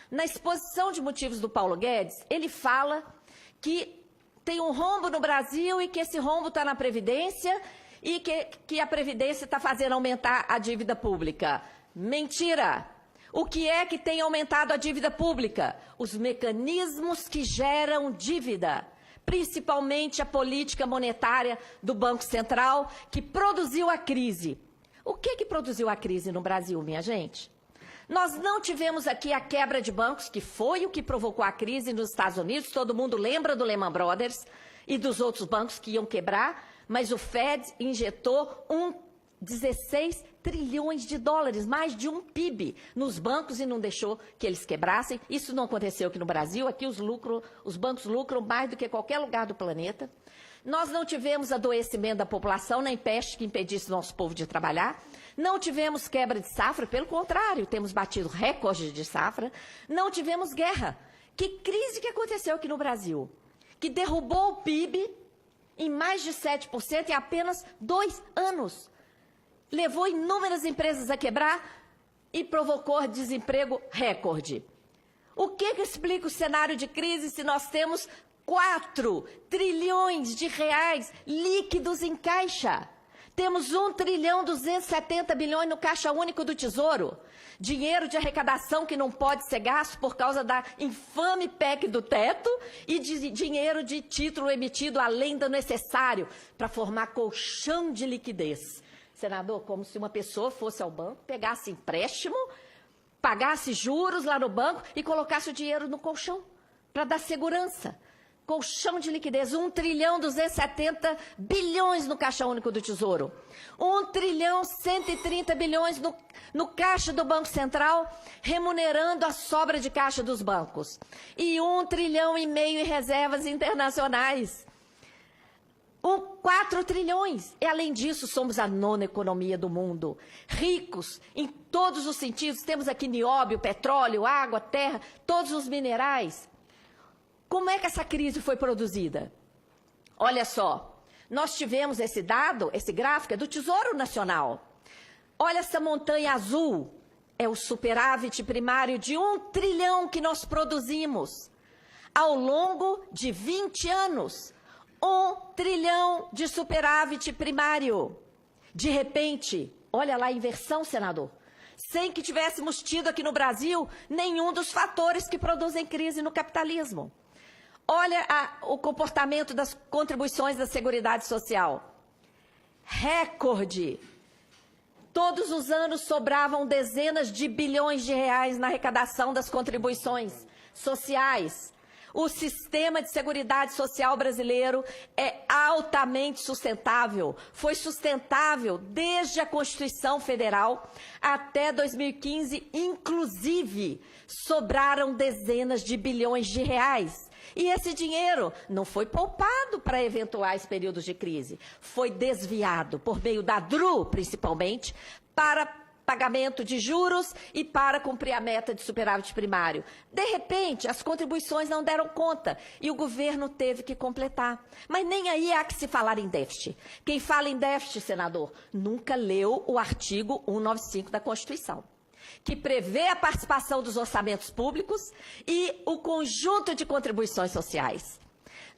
Na exposição de motivos do Paulo Guedes, ele fala que tem um rombo no Brasil e que esse rombo está na Previdência e que a Previdência está fazendo aumentar a dívida pública. Mentira! O que é que tem aumentado a dívida pública? Os mecanismos que geram dívida, principalmente a política monetária do Banco Central, que produziu a crise. O que produziu a crise no Brasil, minha gente? Nós não tivemos aqui a quebra de bancos, que foi o que provocou a crise nos Estados Unidos. Todo mundo lembra do Lehman Brothers e dos outros bancos que iam quebrar, mas o Fed injetou 16 trilhões de dólares, mais de um PIB, nos bancos e não deixou que eles quebrassem. Isso não aconteceu aqui no Brasil. Aqui os bancos lucram mais do que qualquer lugar do planeta. Nós não tivemos adoecimento da população, nem peste que impedisse o nosso povo de trabalhar. Não tivemos quebra de safra, pelo contrário, temos batido recorde de safra. Não tivemos guerra. Que crise que aconteceu aqui no Brasil? Que derrubou o PIB em mais de 7% em apenas 2 anos. Levou inúmeras empresas a quebrar e provocou desemprego recorde. O que explica o cenário de crise se nós temos 4 trilhões de reais líquidos em caixa? Temos 1,270 bilhões no Caixa Único do Tesouro. Dinheiro de arrecadação que não pode ser gasto por causa da infame PEC do teto e de dinheiro de título emitido além do necessário para formar colchão de liquidez. Senador, como se uma pessoa fosse ao banco, pegasse empréstimo, pagasse juros lá no banco e colocasse o dinheiro no colchão para dar segurança. Colchão de liquidez, 1,270 bilhões no Caixa Único do Tesouro. 1,130 bilhões no caixa do Banco Central, remunerando a sobra de caixa dos bancos. E 1,5 trilhão em reservas internacionais. 4 trilhões. E, além disso, somos a 9ª economia do mundo. Ricos em todos os sentidos. Temos aqui nióbio, petróleo, água, terra, todos os minerais. Como é que essa crise foi produzida? Olha só, nós tivemos esse dado, esse gráfico é do Tesouro Nacional. Olha essa montanha azul, é o superávit primário de 1 trilhão que nós produzimos. Ao longo de 20 anos, 1 trilhão de superávit primário. De repente, olha lá a inversão, senador, sem que tivéssemos tido aqui no Brasil nenhum dos fatores que produzem crise no capitalismo. Olha o comportamento das contribuições da Seguridade Social. Recorde. Todos os anos sobravam dezenas de bilhões de reais na arrecadação das contribuições sociais. O sistema de seguridade social brasileiro é altamente sustentável. Foi sustentável desde a Constituição Federal até 2015, inclusive, sobraram dezenas de bilhões de reais. E esse dinheiro não foi poupado para eventuais períodos de crise, foi desviado por meio da DRU, principalmente, para pagamento de juros e para cumprir a meta de superávit primário. De repente, as contribuições não deram conta e o governo teve que completar. Mas nem aí há que se falar em déficit. Quem fala em déficit, senador, nunca leu o artigo 195 da Constituição, que prevê a participação dos orçamentos públicos e o conjunto de contribuições sociais.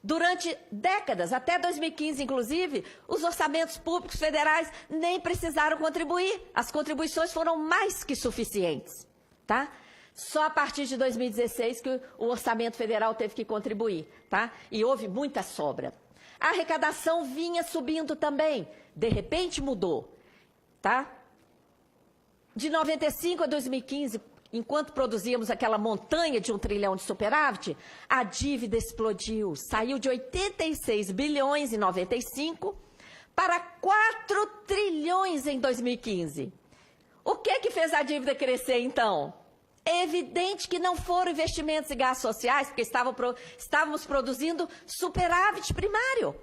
Durante décadas, até 2015, inclusive, os orçamentos públicos federais nem precisaram contribuir. As contribuições foram mais que suficientes, tá? Só a partir de 2016 que o orçamento federal teve que contribuir, tá? E houve muita sobra. A arrecadação vinha subindo também. De repente mudou, tá? De 95 a 2015, enquanto produzíamos aquela montanha de 1 trilhão de superávit, a dívida explodiu. Saiu de 86 bilhões em 95 para 4 trilhões em 2015. O que fez a dívida crescer, então? É evidente que não foram investimentos e gastos sociais, porque estávamos produzindo superávit primário.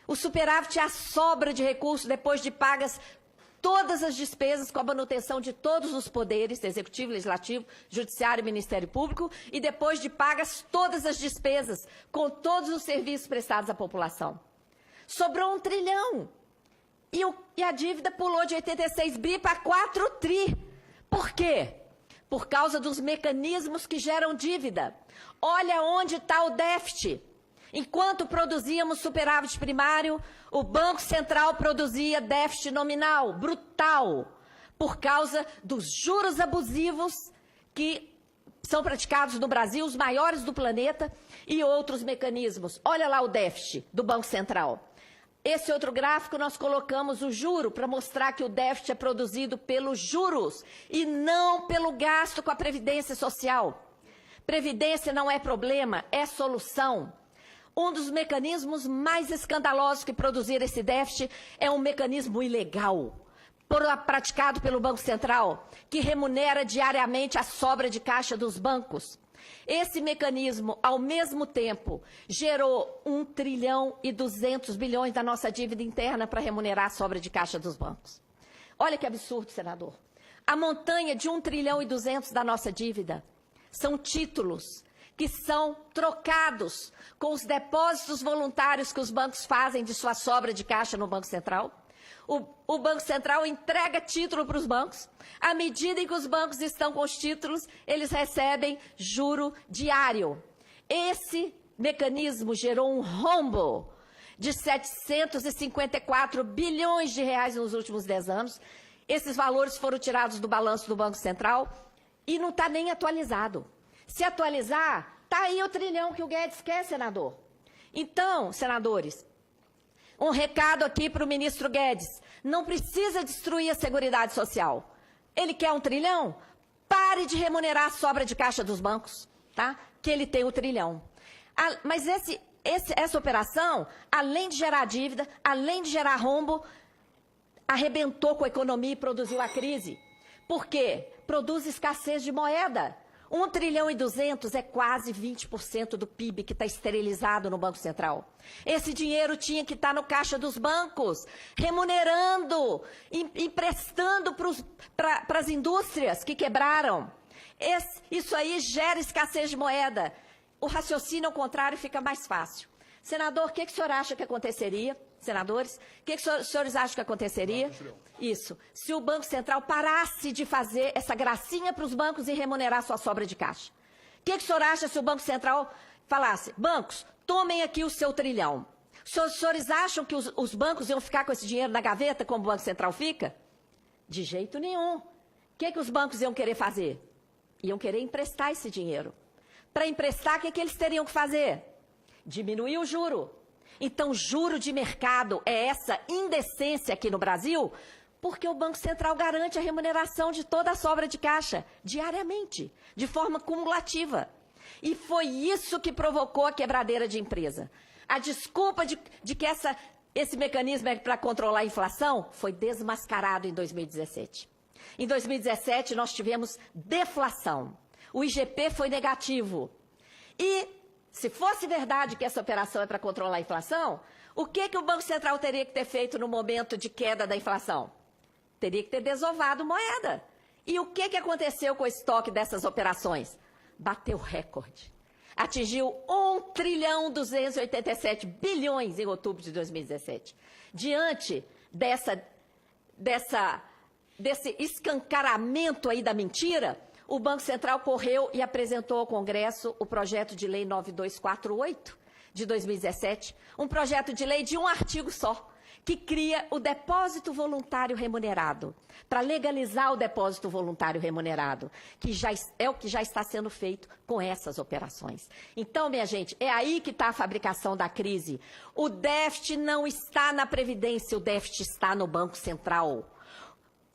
O superávit é a sobra de recursos depois de pagas todas as despesas com a manutenção de todos os poderes, executivo, legislativo, judiciário e Ministério Público, e depois de pagas todas as despesas com todos os serviços prestados à população. Sobrou 1 trilhão. E a dívida pulou de 86 bi para 4 tri. Por quê? por causa dos mecanismos que geram dívida. Olha onde está o déficit. Enquanto produzíamos superávit primário, o Banco Central produzia déficit nominal, brutal, por causa dos juros abusivos que são praticados no Brasil, os maiores do planeta, e outros mecanismos. Olha lá o déficit do Banco Central. Esse outro gráfico nós colocamos o juro para mostrar que o déficit é produzido pelos juros e não pelo gasto com a Previdência Social. Previdência não é problema, é solução. Um dos mecanismos mais escandalosos que produziram esse déficit é um mecanismo ilegal, praticado pelo Banco Central, que remunera diariamente a sobra de caixa dos bancos. Esse mecanismo, ao mesmo tempo, gerou 1 trilhão e 200 bilhões da nossa dívida interna para remunerar a sobra de caixa dos bancos. Olha que absurdo, senador. A montanha de 1 trilhão e 200 da nossa dívida são títulos que são trocados com os depósitos voluntários que os bancos fazem de sua sobra de caixa no Banco Central. O Banco Central entrega título para os bancos. À medida em que os bancos estão com os títulos, eles recebem juro diário. Esse mecanismo gerou um rombo de 754 bilhões de reais nos últimos 10 anos. Esses valores foram tirados do balanço do Banco Central e não está nem atualizado. Se atualizar, está aí o trilhão que o Guedes quer, senador. Então, senadores, um recado aqui para o ministro Guedes. Não precisa destruir a Seguridade Social. Ele quer 1 trilhão? Pare de remunerar a sobra de caixa dos bancos, tá? Que ele tem 1 trilhão. Mas essa operação, além de gerar dívida, além de gerar rombo, arrebentou com a economia e produziu a crise. Por quê? Produz escassez de moeda. 1 trilhão e 200 é quase 20% do PIB que está esterilizado no Banco Central. Esse dinheiro tinha que estar no caixa dos bancos, remunerando, emprestando para as indústrias que quebraram. Isso aí gera escassez de moeda. O raciocínio ao contrário fica mais fácil. Senador, o que o senhor acha que aconteceria? Senadores, o que os senhores acham que aconteceria? Isso. Se o Banco Central parasse de fazer essa gracinha para os bancos e remunerar sua sobra de caixa. O que o senhor acha se o Banco Central falasse, bancos, tomem aqui o seu trilhão. Os senhores acham que os bancos iam ficar com esse dinheiro na gaveta, como o Banco Central fica? De jeito nenhum. O que os bancos iam querer fazer? Iam querer emprestar esse dinheiro. Para emprestar, o que eles teriam que fazer? Diminuir o juro. Então, juro de mercado é essa indecência aqui no Brasil, porque o Banco Central garante a remuneração de toda a sobra de caixa, diariamente, de forma cumulativa. E foi isso que provocou a quebradeira de empresa. A desculpa de que esse mecanismo é para controlar a inflação foi desmascarado em 2017. Em 2017, nós tivemos deflação. O IGP foi negativo. E se fosse verdade que essa operação é para controlar a inflação, o que o Banco Central teria que ter feito no momento de queda da inflação? Teria que ter desovado moeda. E o que aconteceu com o estoque dessas operações? Bateu recorde. Atingiu 1 trilhão 287 bilhões em outubro de 2017. Diante desse escancaramento aí da mentira, o Banco Central correu e apresentou ao Congresso o projeto de lei 9248 de 2017, um projeto de lei de um artigo só, que cria o depósito voluntário remunerado, para legalizar o depósito voluntário remunerado, que é o que já está sendo feito com essas operações. Então, minha gente, é aí que está a fabricação da crise. O déficit não está na Previdência, o déficit está no Banco Central,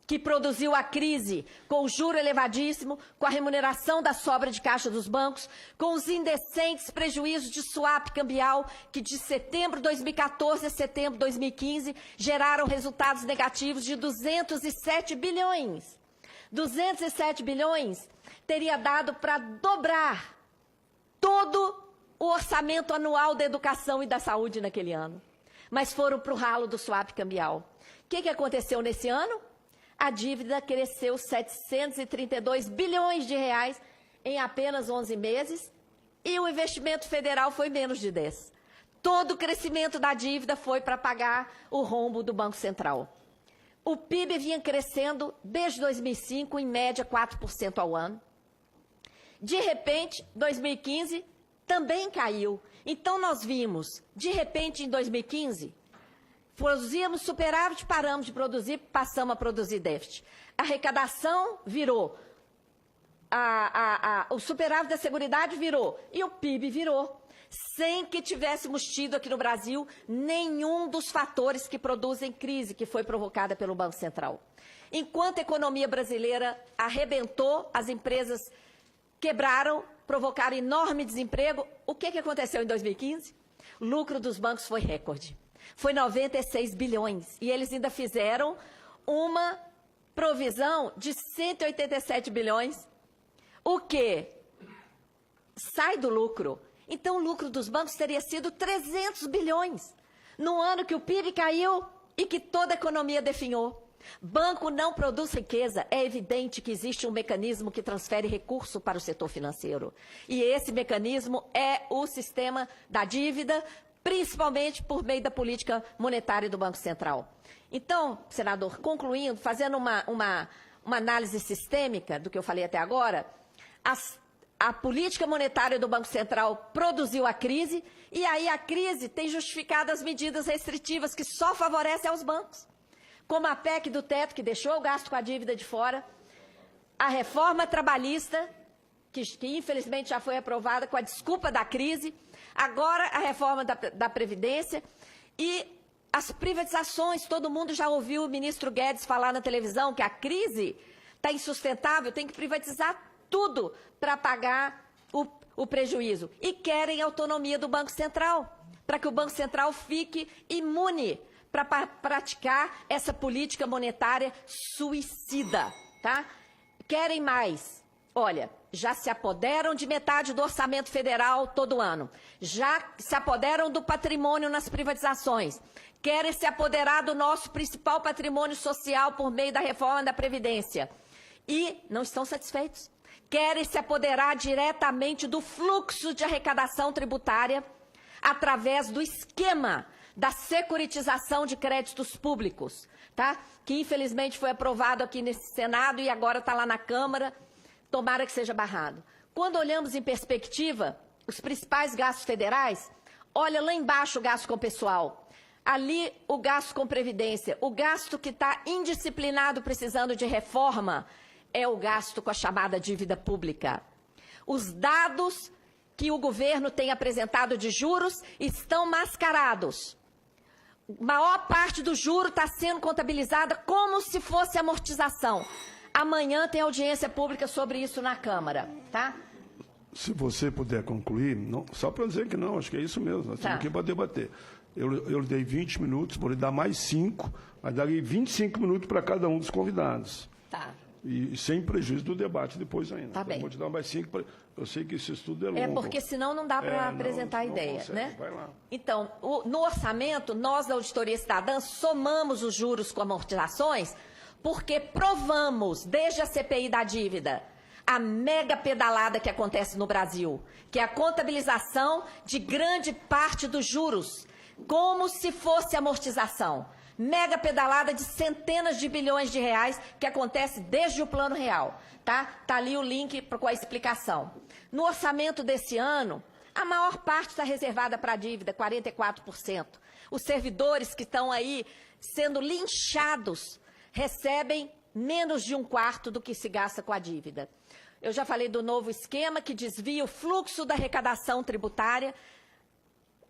que produziu a crise com o juro elevadíssimo, com a remuneração da sobra de caixa dos bancos, com os indecentes prejuízos de swap cambial, que de setembro de 2014 a setembro de 2015 geraram resultados negativos de 207 bilhões. 207 bilhões teria dado para dobrar todo o orçamento anual da educação e da saúde naquele ano. Mas foram para o ralo do swap cambial. O que aconteceu nesse ano? A dívida cresceu 732 bilhões de reais em apenas 11 meses e o investimento federal foi menos de 10. Todo o crescimento da dívida foi para pagar o rombo do Banco Central. O PIB vinha crescendo desde 2005, em média 4% ao ano. De repente, 2015 também caiu. Então, nós vimos, de repente, em 2015, produzíamos superávit, paramos de produzir, passamos a produzir déficit. A arrecadação virou, o superávit da Seguridade virou e o PIB virou. Sem que tivéssemos tido aqui no Brasil nenhum dos fatores que produzem crise que foi provocada pelo Banco Central. Enquanto a economia brasileira arrebentou, as empresas quebraram, provocaram enorme desemprego, o que aconteceu em 2015? O lucro dos bancos foi recorde. Foi 96 bilhões. E eles ainda fizeram uma provisão de 187 bilhões. O que sai do lucro. Então, o lucro dos bancos teria sido 300 bilhões, no ano que o PIB caiu e que toda a economia definhou. Banco não produz riqueza. É evidente que existe um mecanismo que transfere recurso para o setor financeiro. E esse mecanismo é o sistema da dívida, principalmente por meio da política monetária do Banco Central. Então, senador, concluindo, fazendo uma análise sistêmica do que eu falei até agora, a política monetária do Banco Central produziu a crise, e aí a crise tem justificado as medidas restritivas que só favorecem aos bancos, como a PEC do teto, que deixou o gasto com a dívida de fora, a reforma trabalhista, que infelizmente já foi aprovada com a desculpa da crise, agora a reforma da Previdência e as privatizações. Todo mundo já ouviu o ministro Guedes falar na televisão que a crise está insustentável, tem que privatizar tudo para pagar o prejuízo. E querem autonomia do Banco Central, para que o Banco Central fique imune para praticar essa política monetária suicida, tá? Querem mais. Olha, já se apoderam de metade do orçamento federal todo ano, já se apoderam do patrimônio nas privatizações, querem se apoderar do nosso principal patrimônio social por meio da reforma da Previdência e não estão satisfeitos. Querem se apoderar diretamente do fluxo de arrecadação tributária através do esquema da securitização de créditos públicos, tá? Que infelizmente foi aprovado aqui nesse Senado e agora está lá na Câmara, tomara que seja barrado. Quando olhamos em perspectiva os principais gastos federais, olha lá embaixo o gasto com pessoal, ali o gasto com previdência, o gasto que está indisciplinado precisando de reforma, é o gasto com a chamada dívida pública. Os dados que o governo tem apresentado de juros estão mascarados. A maior parte do juro está sendo contabilizada como se fosse amortização. Amanhã tem audiência pública sobre isso na Câmara, tá? Se você puder concluir, não, só para dizer que não, acho que é isso mesmo, nós estamos aqui para debater. Eu lhe dei 20 minutos, vou lhe dar mais 5, mas darei 25 minutos para cada um dos convidados. Tá. E sem prejuízo do debate depois ainda. Tá bem. Então, vou te dar mais 5, eu sei que esse estudo é longo. É porque senão não dá para apresentar a ideia, consegue. né? Vai lá. Então, no orçamento, nós da Auditoria Cidadã somamos os juros com amortizações porque provamos, desde a CPI da dívida, a mega pedalada que acontece no Brasil, que é a contabilização de grande parte dos juros, como se fosse amortização. Mega pedalada de centenas de bilhões de reais que acontece desde o Plano Real, tá? Tá ali o link com a explicação. No orçamento desse ano, a maior parte está reservada para a dívida, 44%. Os servidores que estão aí sendo linchados recebem menos de 1/4 do que se gasta com a dívida. Eu já falei do novo esquema que desvia o fluxo da arrecadação tributária,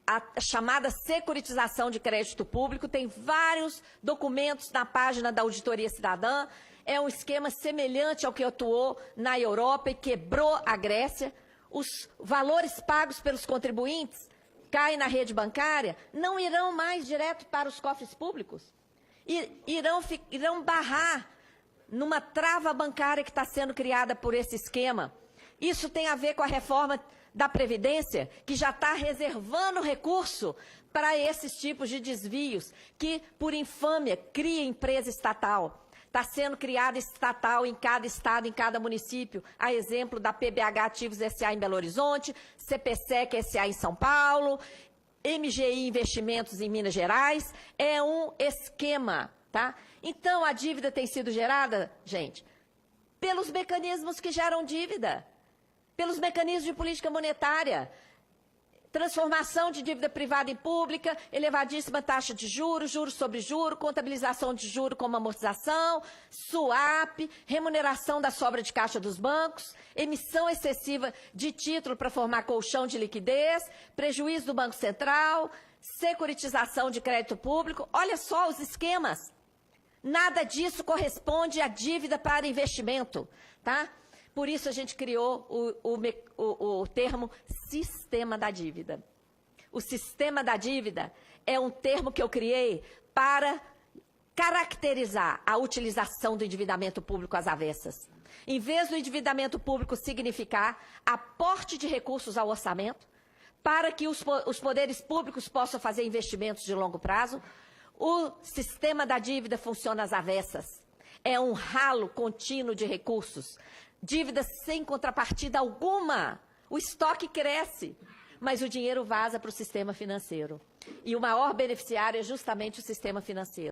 a chamada securitização de crédito público. Tem vários documentos na página da Auditoria Cidadã. É um esquema semelhante ao que atuou na Europa e quebrou a Grécia. Os valores pagos pelos contribuintes caem na rede bancária, não irão mais direto para os cofres públicos. Irão barrar numa trava bancária que está sendo criada por esse esquema. Isso tem a ver com a reforma da Previdência, que já está reservando recurso para esses tipos de desvios, que, por infâmia, cria empresa estatal. Está sendo criada estatal em cada estado, em cada município, a exemplo da PBH Ativos S.A. em Belo Horizonte, CPSEC S.A. em São Paulo, MGI Investimentos em Minas Gerais. É um esquema, tá? Então, a dívida tem sido gerada, gente, pelos mecanismos que geram dívida. pelos mecanismos de política monetária, transformação de dívida privada em pública, elevadíssima taxa de juros, juros sobre juros, contabilização de juros como amortização, swap, remuneração da sobra de caixa dos bancos, emissão excessiva de título para formar colchão de liquidez, prejuízo do Banco Central, securitização de crédito público. Olha só os esquemas. Nada disso corresponde à dívida para investimento, tá? Por isso a gente criou o termo sistema da dívida. O sistema da dívida é um termo que eu criei para caracterizar a utilização do endividamento público às avessas. Em vez do endividamento público significar aporte de recursos ao orçamento, para que os poderes públicos possam fazer investimentos de longo prazo, o sistema da dívida funciona às avessas. É um ralo contínuo de recursos. Dívida sem contrapartida alguma. O estoque cresce, mas o dinheiro vaza para o sistema financeiro. E o maior beneficiário é justamente o sistema financeiro.